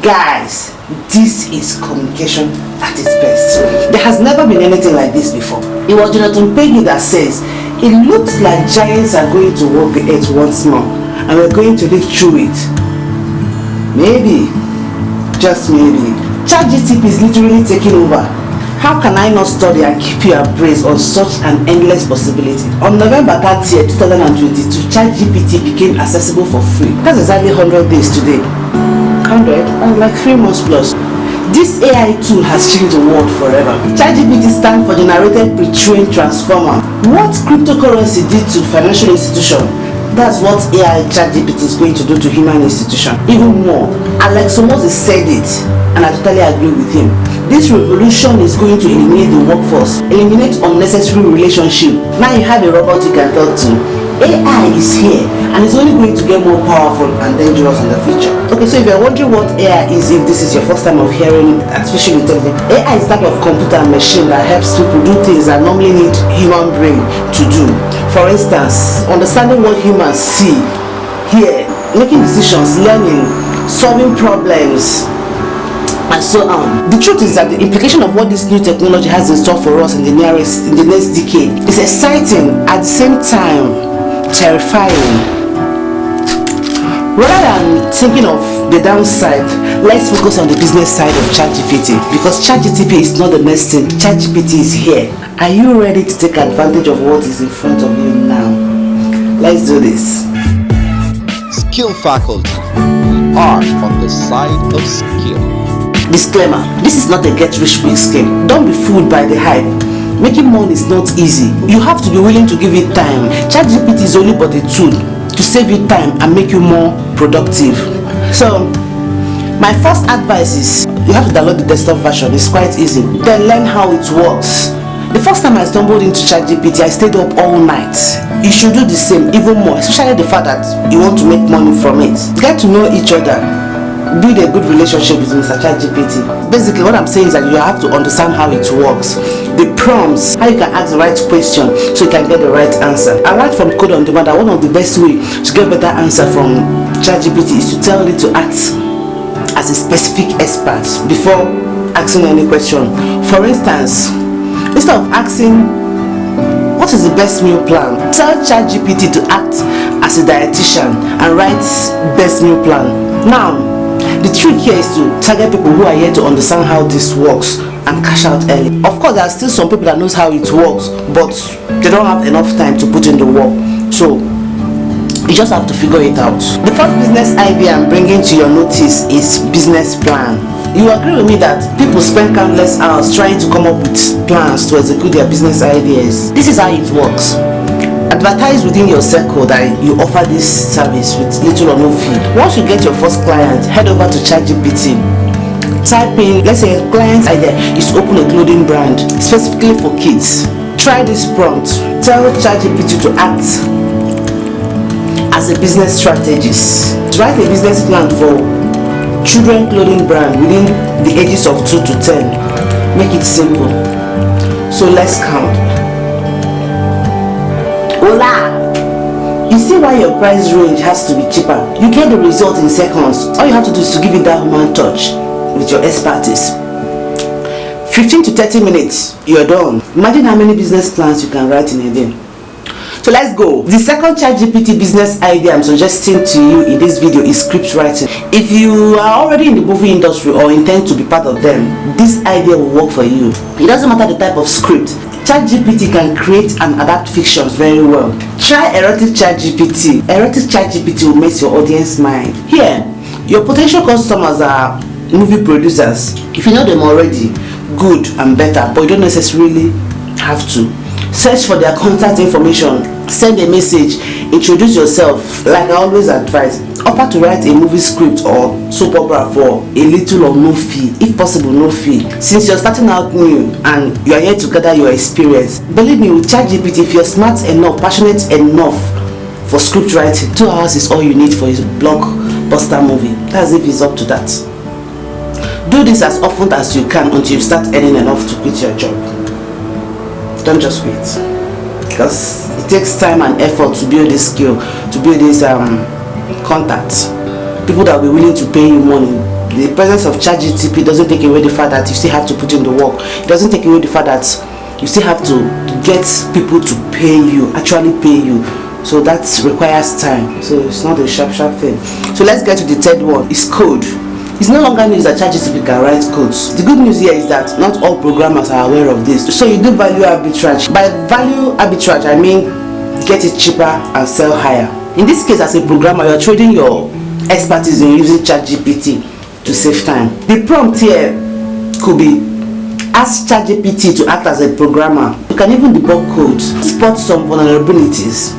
Guys, this is communication at its best. There has never been anything like this before. It was Jonathan Peggy that says, it looks like giants are going to walk the earth once more, and we're going to live through it. Maybe, just maybe. CHAT GPT is literally taking over. How can I not study and keep you abreast on such an endless possibility? On November 30th, 2022, CHAT GPT became accessible for free. That's exactly 100 days today. 100 and like 3 months plus. This AI tool has changed the world forever. CHAT GPT stands for Generated Pre-trained Transformer. What cryptocurrency did to financial institution, that's what AI CHAT GPT is going to do to human institution. Even more, Alex Moses said it, and I totally agree with him. This revolution is going to eliminate the workforce, eliminate unnecessary relationship. Now you have a robot you can talk to. AI is here, and it's only going to get more powerful and dangerous in the future. Okay, so if you're wondering what AI is, if this is your first time of hearing artificial intelligence, AI is a type of computer and machine that helps people do things that normally need human brain to do. For instance, understanding what humans see, hear, making decisions, learning, solving problems, and so on. The truth is that the implication of what this new technology has in store for us in the next decade is exciting, at the same time terrifying. Rather than thinking of the downside, let's focus on the business side of CHAT GPT, because CHAT GPT is not the next thing. CHAT GPT is here. Are you ready to take advantage of what is in front of you now? Let's do this. Skill faculty are on the side of skill. Disclaimer, this is not a get-rich-quick scheme. Don't be fooled by the hype. Making money is not easy. You have to be willing to give it time. CHAT GPT is only but a tool to save you time and make you more productive. So, my first advice is, you have to download the desktop version. It's quite easy. Then learn how it works. The first time I stumbled into CHAT GPT, I stayed up all night. You should do the same, even more, especially the fact that you want to make money from it. Get to know each other. Build a good relationship with Mr. CHAT GPT. Basically, what I'm saying is that you have to understand how it works. The prompts, how you can ask the right question so you can get the right answer. I learned from Code on Demand that one of the best ways to get better answer from CHAT GPT is to tell it to act as a specific expert before asking any question. For instance, instead of asking what is the best meal plan, tell CHAT GPT to act as a dietitian and write best meal plan. Now, the trick here is to target people who are here to understand how this works and cash out early. Of course, there are still some people that knows how it works, but they don't have enough time to put in the work. So you just have to figure it out. The first business idea I'm bringing to your notice is business plan. You agree with me that people spend countless hours trying to come up with plans to execute their business ideas. This is how it works. Advertise within your circle that you offer this service with little or no fee. Once you get your first client, head over to CHAT GPT. Type in, let's say a client's idea is to open a clothing brand specifically for kids. Try this prompt. Tell CHAT GPT to act as a business strategist. Write a business plan for children clothing brand within the ages of 2 to 10. Make it simple. So let's count. Hola! You see why your price range has to be cheaper. You get the result in seconds. All you have to do is to give it that human touch with your expertise. 15 to 30 minutes, you're done. Imagine how many business plans you can write in a day. So let's go. The second CHAT GPT business idea I'm suggesting to you in this video is script writing. If you are already in the movie industry or intend to be part of them, this idea will work for you. It doesn't matter the type of script. CHAT GPT can create and adapt fictions very well. Try erotic CHAT GPT. Erotic CHAT GPT will make your audience mind. Here, your potential customers are movie producers. If you know them already, good and better, but you don't necessarily have to. Search for their contact information, send a message, introduce yourself. Like I always advise, offer to write a movie script or soap opera for a little or no fee, if possible no fee. Since you're starting out new and you are here to gather your experience, believe me, with CHAT GPT, if you're smart enough, passionate enough for script writing, 2 hours is all you need for a blockbuster movie. That's if it's up to that. Do this as often as you can until you start earning enough to quit your job. Don't just wait, because it takes time and effort to build this skill, to build this contacts, people that will be willing to pay you money The presence of CHAT GPT doesn't take away the fact that you still have to put in the work. It doesn't take away the fact that you still have to get people to pay you, actually pay you. So that requires time. So it's not a sharp thing. So let's get to the third one. It's code. It's no longer news that CHAT GPT can write codes. The good news here is that not all programmers are aware of this. So you do value arbitrage. By value arbitrage, I mean get it cheaper and sell higher. In this case, as a programmer, you're trading your expertise in using CHAT GPT to save time. The prompt here could be ask CHAT GPT to act as a programmer. You can even debug codes, spot some vulnerabilities.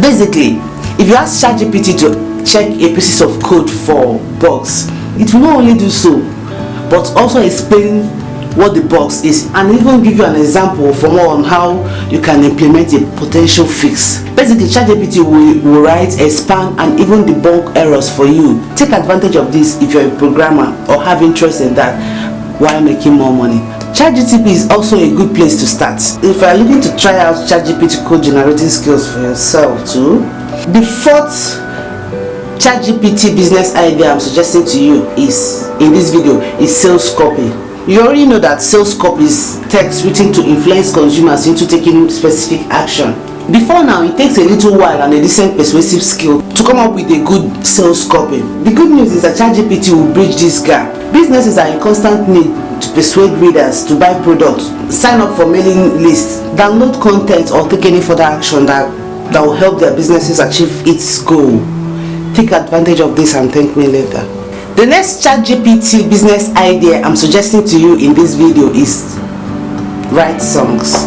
Basically, if you ask CHAT GPT to check a piece of code for bugs, it will not only do so, but also explain what the bugs is and even give you an example for more on how you can implement a potential fix. Basically, CHAT GPT will write, expand and even debunk errors for you. Take advantage of this if you're a programmer or have interest in that while making more money. CHAT GPT is also a good place to start. If you are looking to try out CHAT GPT code generating skills for yourself too. The fourth CHAT GPT business idea I'm suggesting to you is, in this video, is sales copy. You already know that sales copy is text written to influence consumers into taking specific action. Before now, it takes a little while and a decent persuasive skill to come up with a good sales copy. The good news is that CHAT GPT will bridge this gap. Businesses are in constant need to persuade readers to buy products, sign up for mailing lists, download content or take any further action that will help their businesses achieve its goal. Take advantage of this and thank me later. The next CHAT GPT business idea I'm suggesting to you in this video is write songs.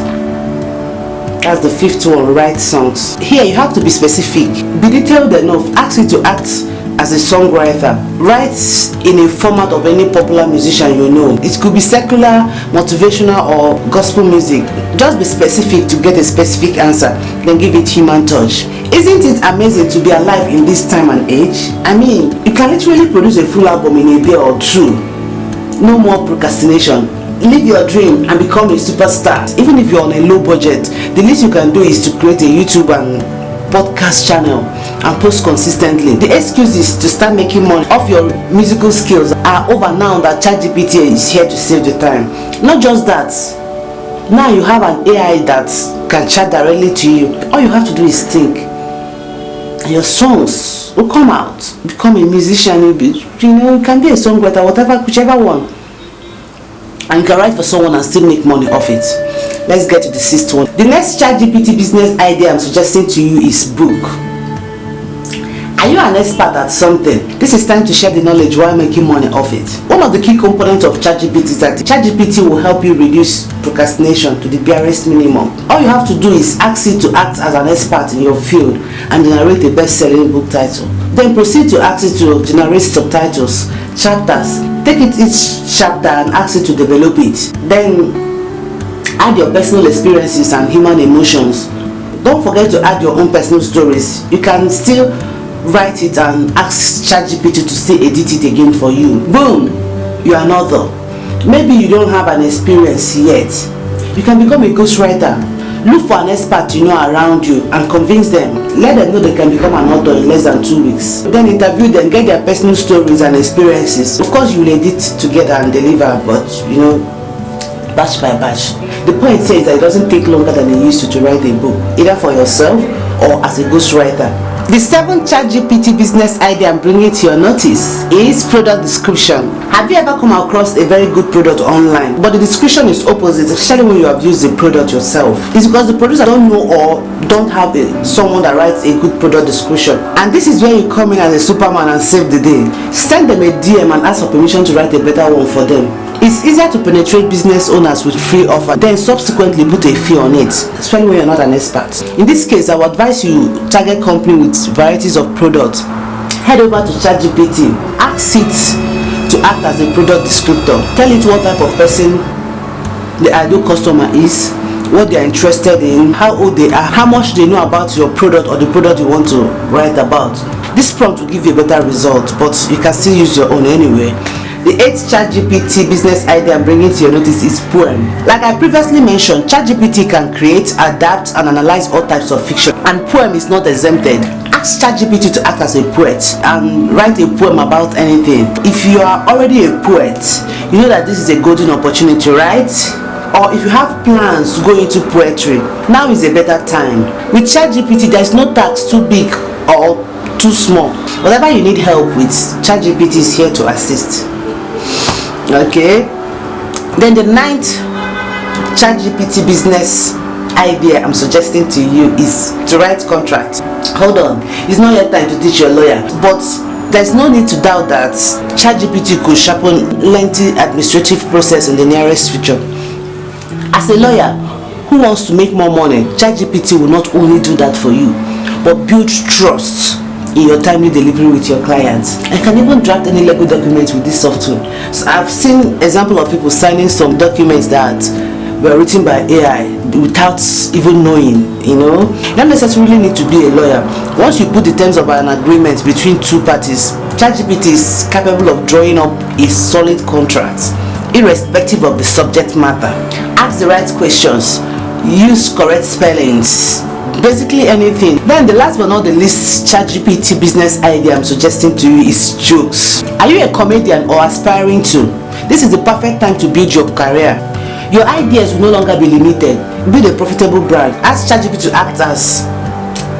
That's the fifth one, write songs. Here you have to be specific, be detailed enough, ask it to act as a songwriter. Write in a format of any popular musician you know. It could be secular, motivational or gospel music. Just be specific to get a specific answer, then give it human touch. Isn't it amazing to be alive in this time and age? I mean, you can literally produce a full album in a day or two. No more procrastination. Live your dream and become a superstar. Even if you're on a low budget, the least you can do is to create a YouTube and podcast channel and post consistently. The excuses to start making money off your musical skills are over now that CHAT GPT is here to save the time. Not just that, now you have an AI that can chat directly to you. All you have to do is think, and your songs will come out. Become a musician, you can be a songwriter, whatever, whichever one. And you can write for someone and still make money off it. Let's get to the sixth one. The next CHAT GPT business idea I'm suggesting to you is book. Are you an expert at something? This is time to share the knowledge while making money off it. One of the key components of CHAT GPT is that CHAT GPT will help you reduce procrastination to the barest minimum. All you have to do is ask it to act as an expert in your field and generate a best-selling book title. Then proceed to ask it to generate subtitles, chapters. Take it each chapter and ask it to develop it. Then add your personal experiences and human emotions. Don't forget to add your own personal stories. You can still write it and ask CHAT GPT to still edit it again for you. Boom! You are an author. Maybe you don't have an experience yet. You can become a ghostwriter. Look for an expert you know around you and convince them. Let them know they can become an author in less than 2 weeks. Then interview them, get their personal stories and experiences. Of course you will edit together and deliver, but batch by batch. The point says that it doesn't take longer than it used to write a book, either for yourself or as a ghostwriter. The seventh CHAT GPT business idea I'm bringing to your notice is product description. Have you ever come across a very good product online, but the description is opposite, especially when you have used the product yourself? It's because the producer don't know or don't have someone that writes a good product description. And this is where you come in as a superman and save the day. Send them a DM and ask for permission to write a better one for them. It's easier to penetrate business owners with free offer, then subsequently put a fee on it, especially when you're not an expert. In this case, I would advise you target company with varieties of products. Head over to CHAT GPT, ask it to act as a product descriptor. Tell it what type of person the ideal customer is, what they are interested in, how old they are, how much they know about your product or the product you want to write about. This prompt will give you a better result, but you can still use your own anyway. The eighth CHAT GPT business idea I'm bringing to your notice is poem. Like I previously mentioned, CHAT GPT can create, adapt and analyze all types of fiction, and poem is not exempted. Ask CHAT GPT to act as a poet and write a poem about anything. If you are already a poet, you know that this is a golden opportunity, right? Or if you have plans to go into poetry, now is a better time. With CHAT GPT, there is no task too big or too small. Whatever you need help with, CHAT GPT is here to assist. Okay. Then the 9th CHAT GPT business idea I'm suggesting to you is to write contract. Hold on, it's not yet time to teach your lawyer, but there's no need to doubt that CHAT GPT could sharpen lengthy administrative process in the nearest future. As a lawyer who wants to make more money, CHAT GPT will not only do that for you, but build trust in your timely delivery with your clients. I can even draft any legal documents with this software. So I've seen example of people signing some documents that were written by AI without even knowing. You don't necessarily need to be a lawyer. Once you put the terms of an agreement between two parties, ChatGPT is capable of drawing up a solid contract, irrespective of the subject matter. Ask the right questions, use correct spellings, basically anything. Then the last but not the least ChatGPT business idea I'm suggesting to you is jokes. Are you a comedian or aspiring to? This is the perfect time to build your career. Your ideas will no longer be limited. Build a profitable brand. Ask ChatGPT to act as,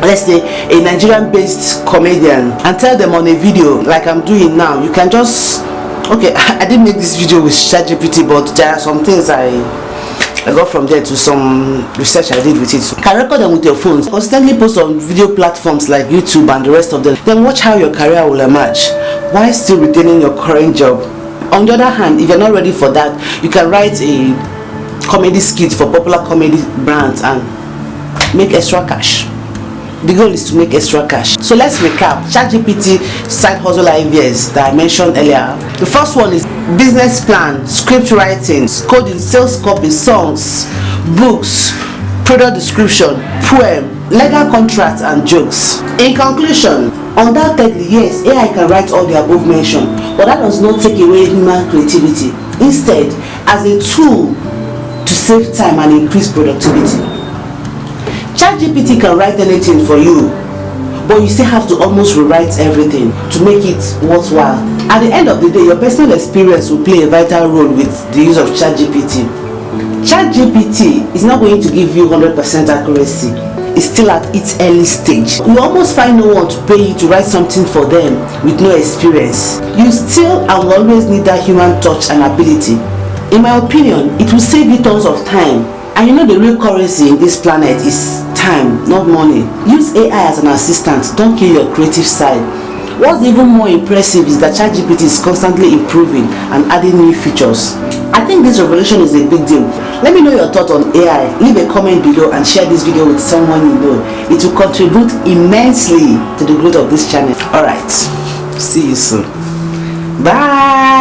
let's say, a Nigerian-based comedian and tell them on a video like I'm doing now. You can just, okay, I didn't make this video with ChatGPT, but there are some things I got from there to some research I did with it. So you can record them with your phones. Constantly post on video platforms like YouTube and the rest of them. Then watch how your career will emerge while still retaining your current job. On the other hand, if you're not ready for that, you can write a comedy skit for popular comedy brands and make extra cash. The goal is to make extra cash. So let's recap ChatGPT side hustle ideas that I mentioned earlier. The first one is business plan, script writing, coding, sales copy, songs, books, product description, poem, legal contracts, and jokes. In conclusion, undoubtedly, yes, AI can write all the above mentioned, but that does not take away human creativity. Instead, as a tool to save time and increase productivity. ChatGPT can write anything for you, but you still have to almost rewrite everything to make it worthwhile. At the end of the day, your personal experience will play a vital role with the use of ChatGPT. ChatGPT is not going to give you 100% accuracy. It's still at its early stage. You almost find no one to pay you to write something for them with no experience. You still and will always need that human touch and ability. In my opinion, it will save you tons of time. And you know the real currency in this planet is time, not money. Use AI as an assistant, don't kill your creative side. What's even more impressive is that ChatGPT is constantly improving and adding new features. I think this revolution is a big deal. Let me know your thoughts on AI. Leave a comment below and share this video with someone you know. It will contribute immensely to the growth of this channel. Alright, see you soon. Bye.